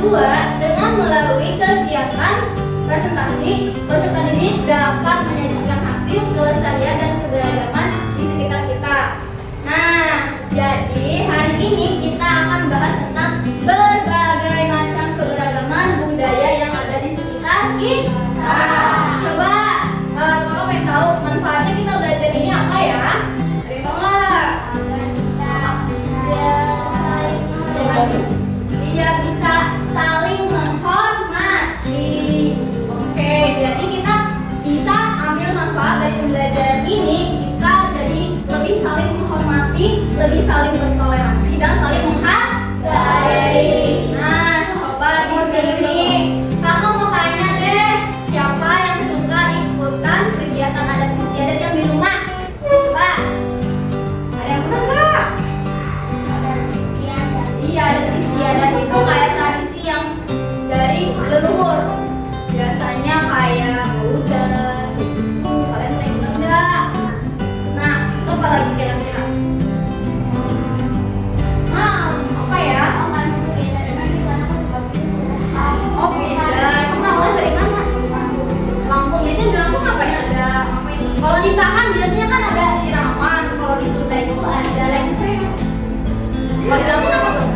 kedua, dengan melalui kegiatan presentasi, peserta didik dapat menyajikan hasil kelestarian dan keberagaman di sekitar kita. Nah, jadi hari ini kita akan bahas tentang berbagai macam keberagaman budaya yang ada di sekitar kita. Coba, kalau pengen tahu manfaatnya kita belajar ini apa ya? Ada yang tahu nggak? Dia bisa saling menghormati. Oke, jadi kita bisa ambil manfaat dari pembelajaran ini. Kita jadi lebih saling menghormati, lebih saling bertoleransi, dan saling menghargai. Nah, coba di sini kakak mau tanya deh, siapa yang suka ikutan kegiatan adat istiadat yang di rumah? Coba, ada yang pernah nggak? Iya, adat istiadat itu kayak tradisi yang dari leluhur. Biasanya kayak udah, kalian pernah ikut enggak? Nah, siapa lagi kira-kira? Apa ya? Oh beda, emang awalnya dari mana? Lampung, biasanya di Lampung apa ya? Ada ngapain? Kalau nikahan biasanya kan ada siraman, kalau di Sunda itu ada lengser. Kalau di Lampung apa tuh?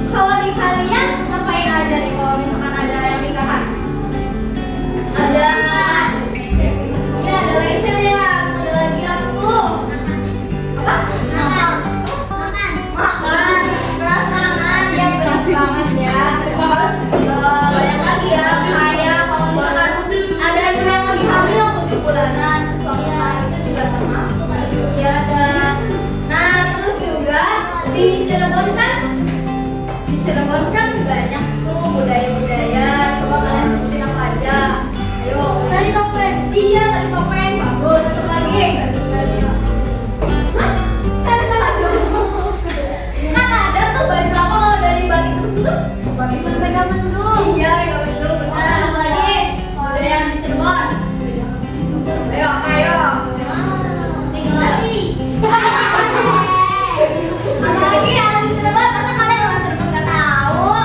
Kalau di kalian ngapain aja nih kalau misalkan ada yang nikahan? Ada, ya ada lengser ya. Ada lagi apa tuh? Apa? Makan. Beras makan ya, beras banget ya. Terus banyak lagi ya, kayak kalau misalkan ada ibu yang lagi hamil 7 bulanan, suaminya itu juga termasuk ada istiadat. Nah, terus juga di Cirebon kan banyak tuh budaya-budaya. Coba kalian sebutin apa aja. Ayo. Tari topeng. Iya, tari topeng. Bagus. Satu lagi. Hah? Kan salah dong. Kan ada tuh baju apa kalau dari batik terus itu? Batik pegang mendung. Iya, pegang mendung. Benar. Apa lagi? Budaya yang di Cirebon. Ayo. Pegang lagi. Apa lagi yang di Cirebon? Masa kalian orang Cirebon nggak tahu?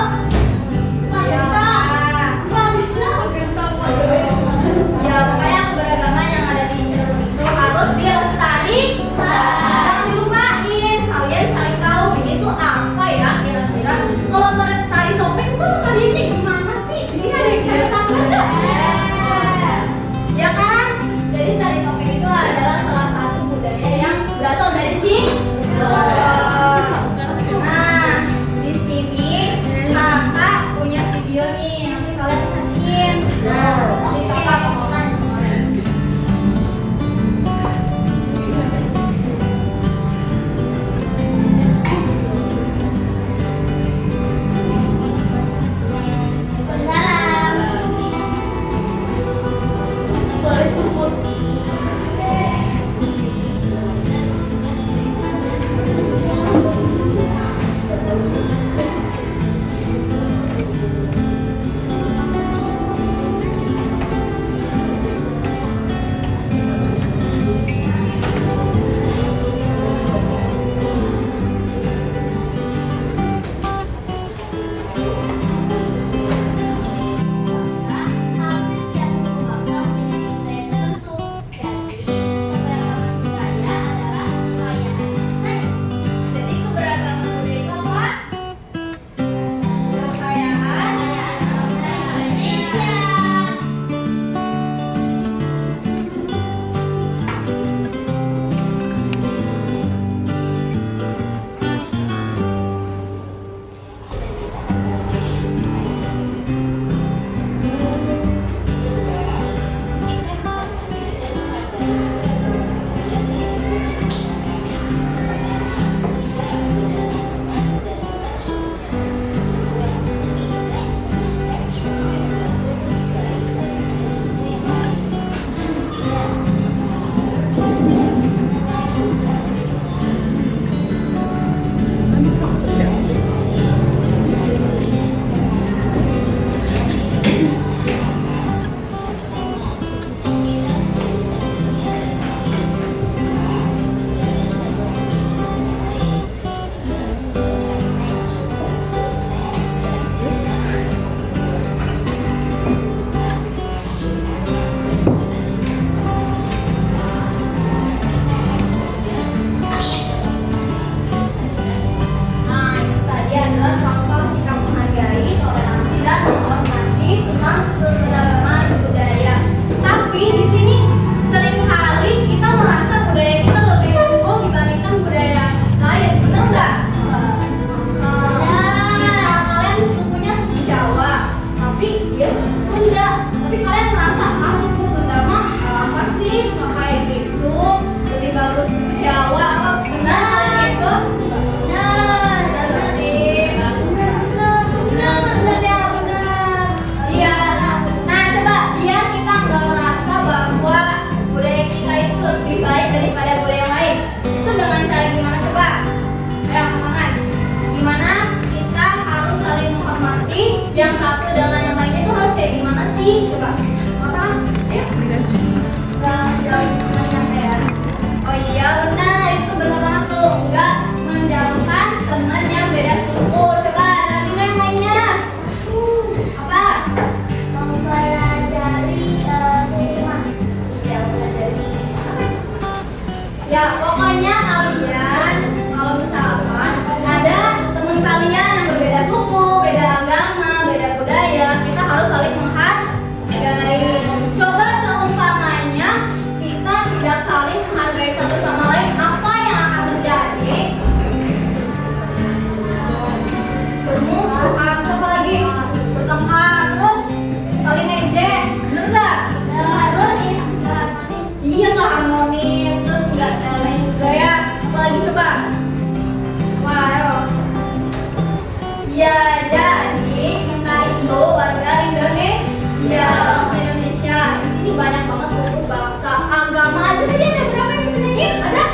Ya, jadi kita Indo, warga Indonesia, bangsa Indonesia. Di sini banyak banget suku, bangsa, agama aja. Tadi ada berapa yang kita nyanyiin? Ada?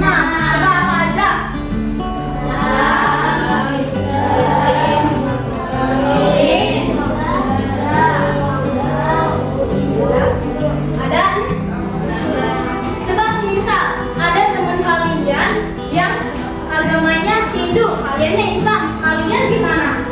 Nah, coba apa aja? Ada? Coba semisal ada teman kalian yang agamanya Hindu, kaliannya Islam, kalian gimana?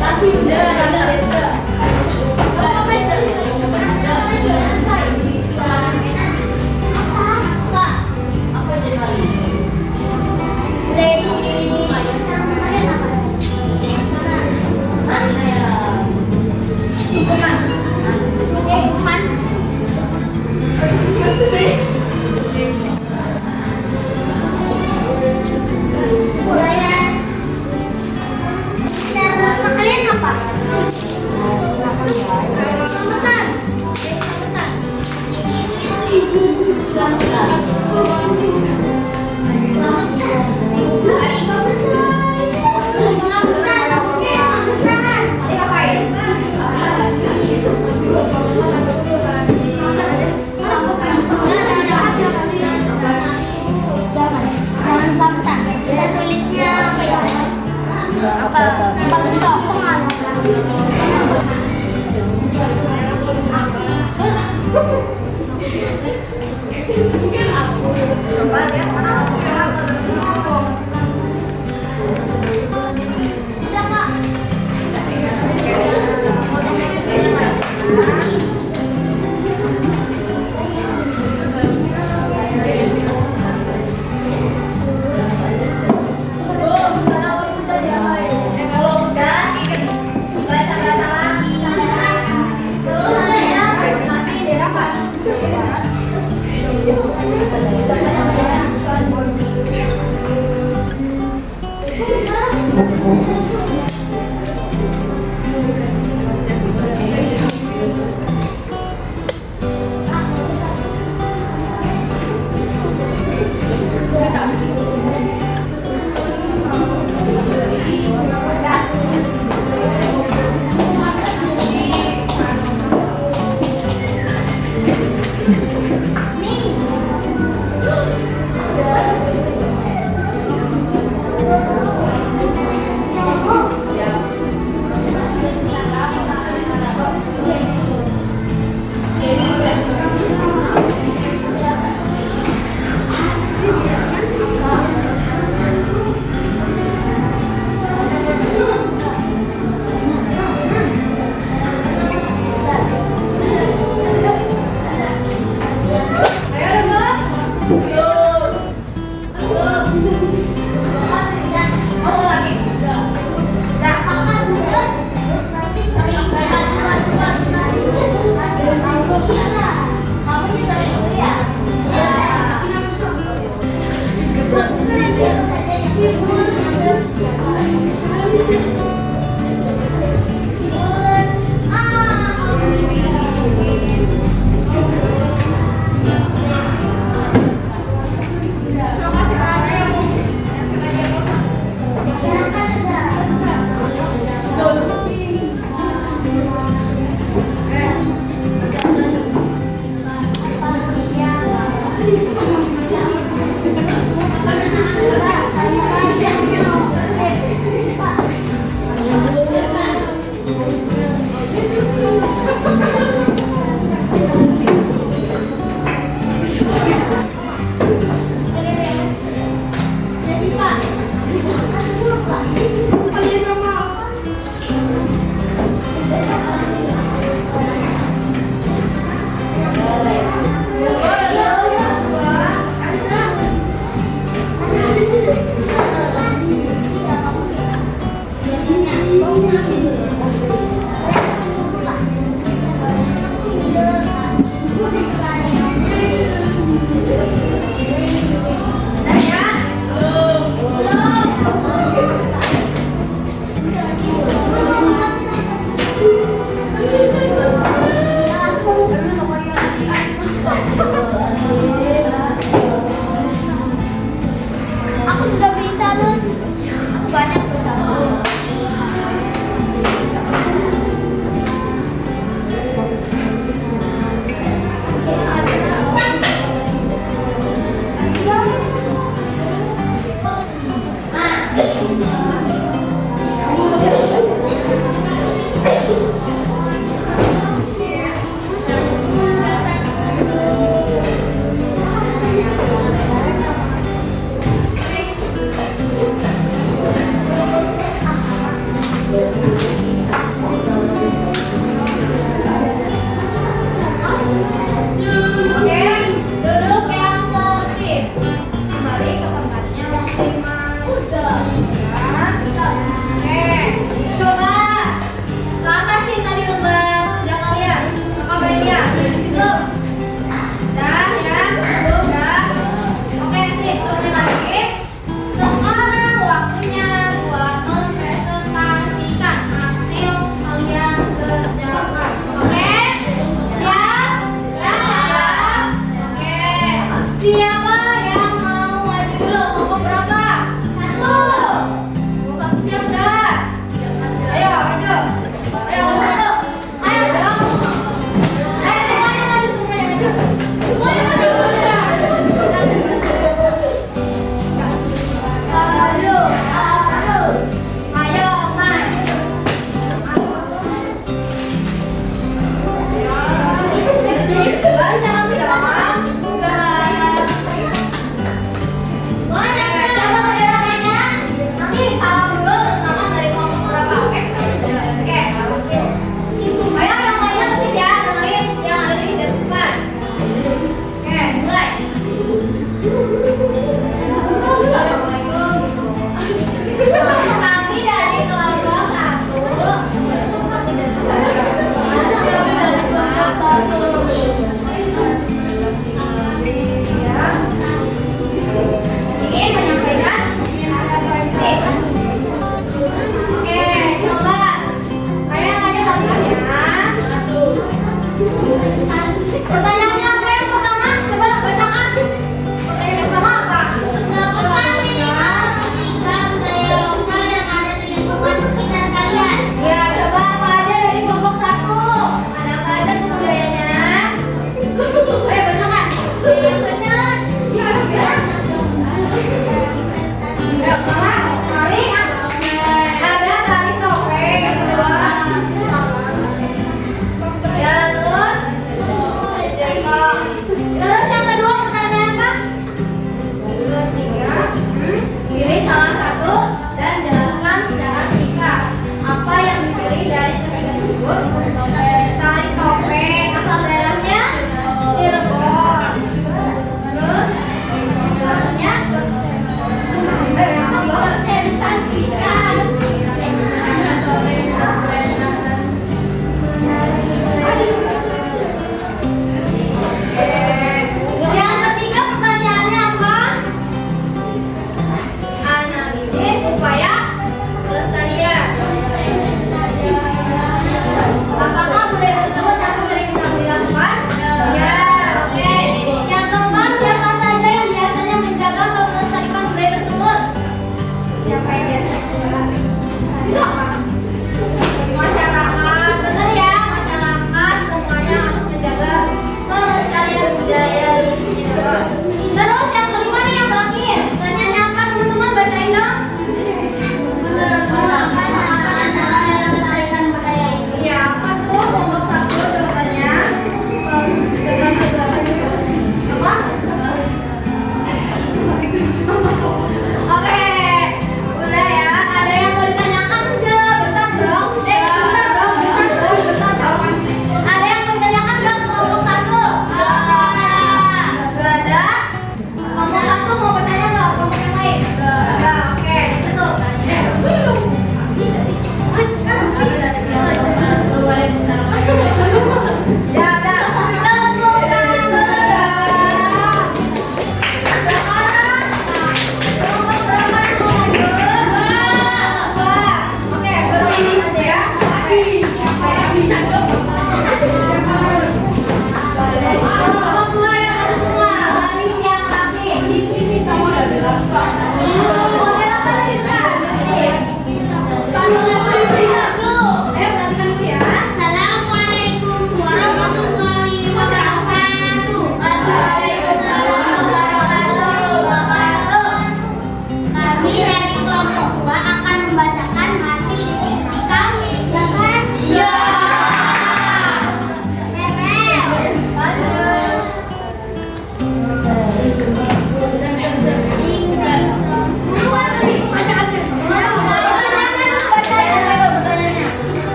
Tapi udah ada. Kalian apa?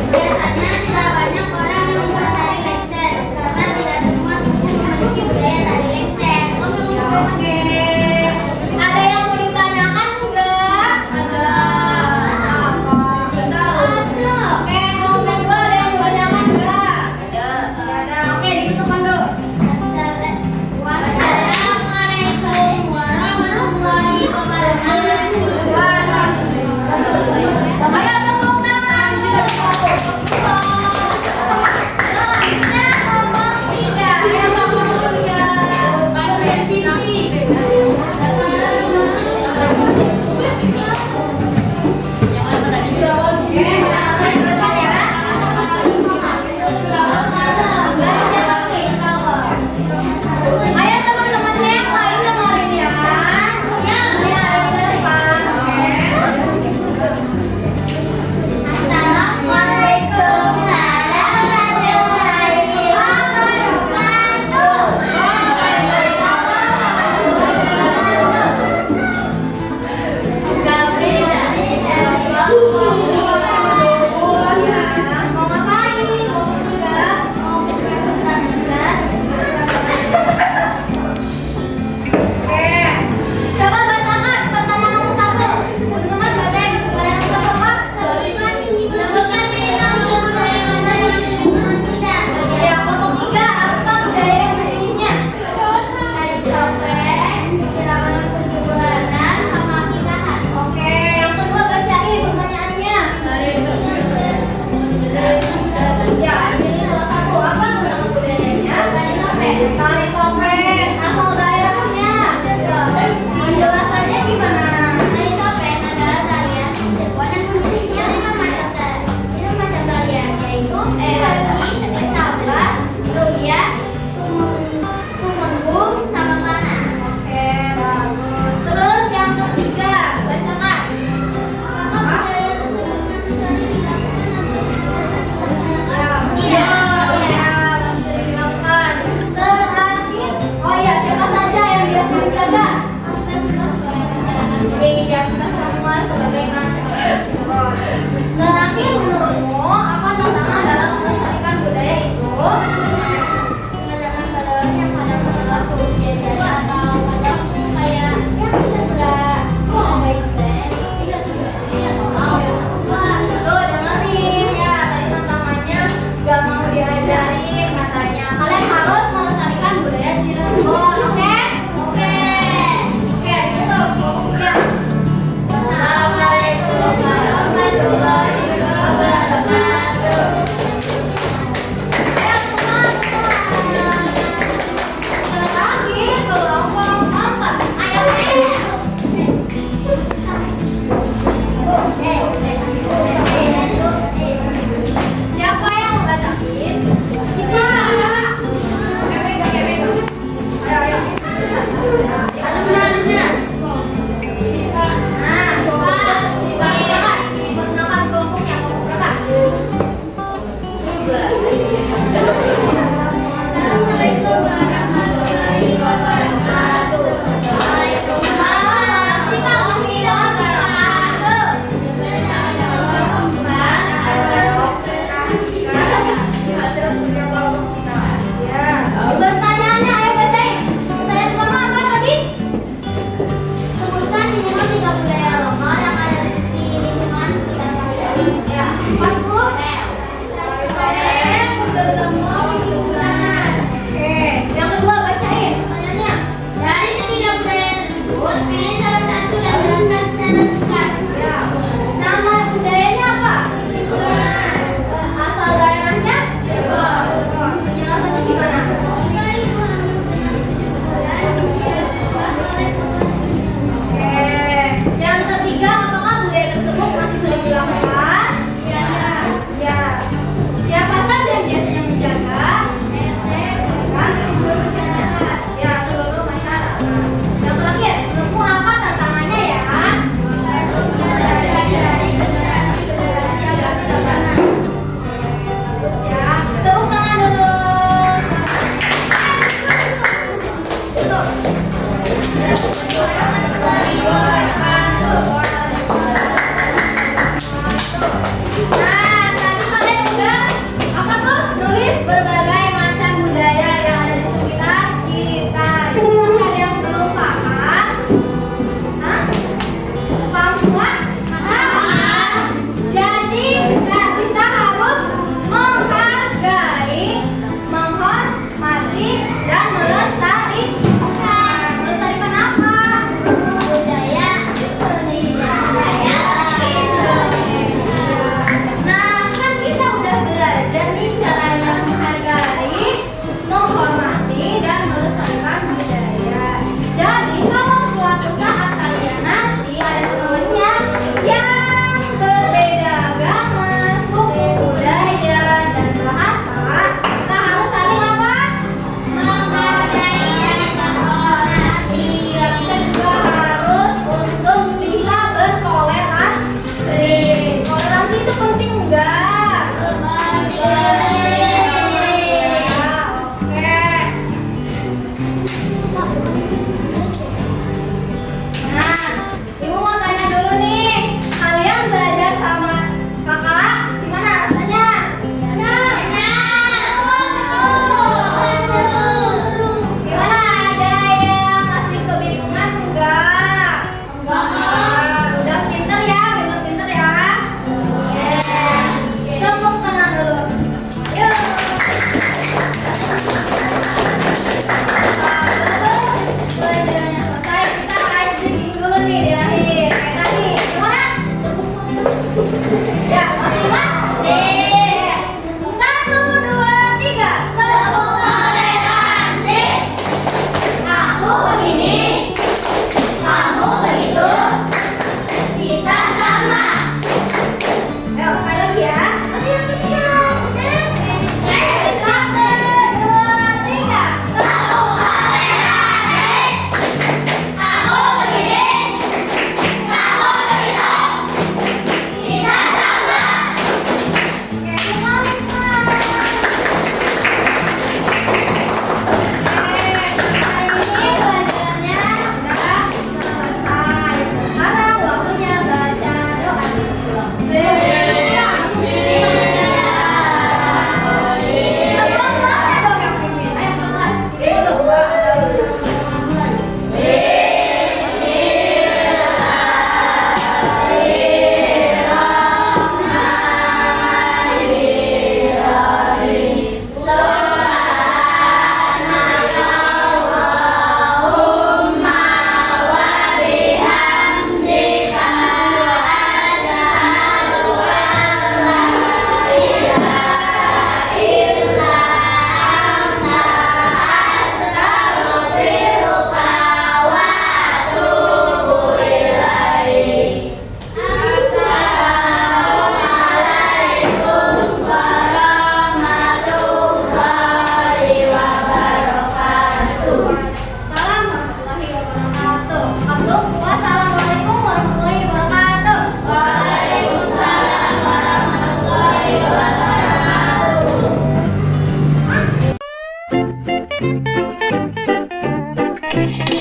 Biasanya tidak banyak orang yang bisa tari lengser karena tidak semua suku memiliki budaya tari lengser. Oke. Ada yang mau ditanyakan enggak? Ada. Apa? Ada. Oke, kelompok dua ada yang mau ditanyakan enggak? Ada. Oke, ditutup Mando. Wassalamualaikum warahmatullahi wabarakatuh. Ayo tepuk tangan. Selanjutnya kelompok tiga. Ayo kelompok tiga. Bantuin Vivi. Oke, anak-anak yang depan ya. Ayo teman-temannya yang lain dengerin ya. Ini ada di depan. Oke. Assalamualaikum warahmatullahi wabarakatuh. Kami dari Mau ngapain? Mau juga? Oke. Coba bacakan pertanyaan nomor 1. Teman-teman baca yang pertanyaan nomor 1 apa? Ya, kelompok 3 apa budaya yang berdirinya? Oke, yang kedua bacain pertanyaannya. Ya, jadi salah satu apa nama budayanya? Tari topeng. Asal daerahnya? Penjelasannya gimana? Tari topeng adalah tarian Cirebon yang memiliki 5 macam tarian, yaitu Bagi, Sabar, Rupiah, Tumenggung, sama Kelana. Oke, bagus. Terus yang ketiga, bacakan. Apakah budaya tersebut sering dilakukan atau dilakukan? Iya, sering dilakukan. Terakhir, oh ya, siapa saja yang biasa menjaga? Iya, kita semua sebagai masyarakat Cirebon. Terakhir, menurutmu apa tantangan dalam melestarikan budaya itu? Menandakan pada orang yang pada waktu usia jadi atau pada waktu kayak ya kita sudah baik tidak mau ya Tuh, dengerin ya, tadi tantangannya gak mau diajarin katanya. Kalian harus melestarikan budaya Cirebon, oke? oke. Oke, ditutup. Ya. Assalamualaikum warahmatullahi wabarakatuh. Ayo, Thank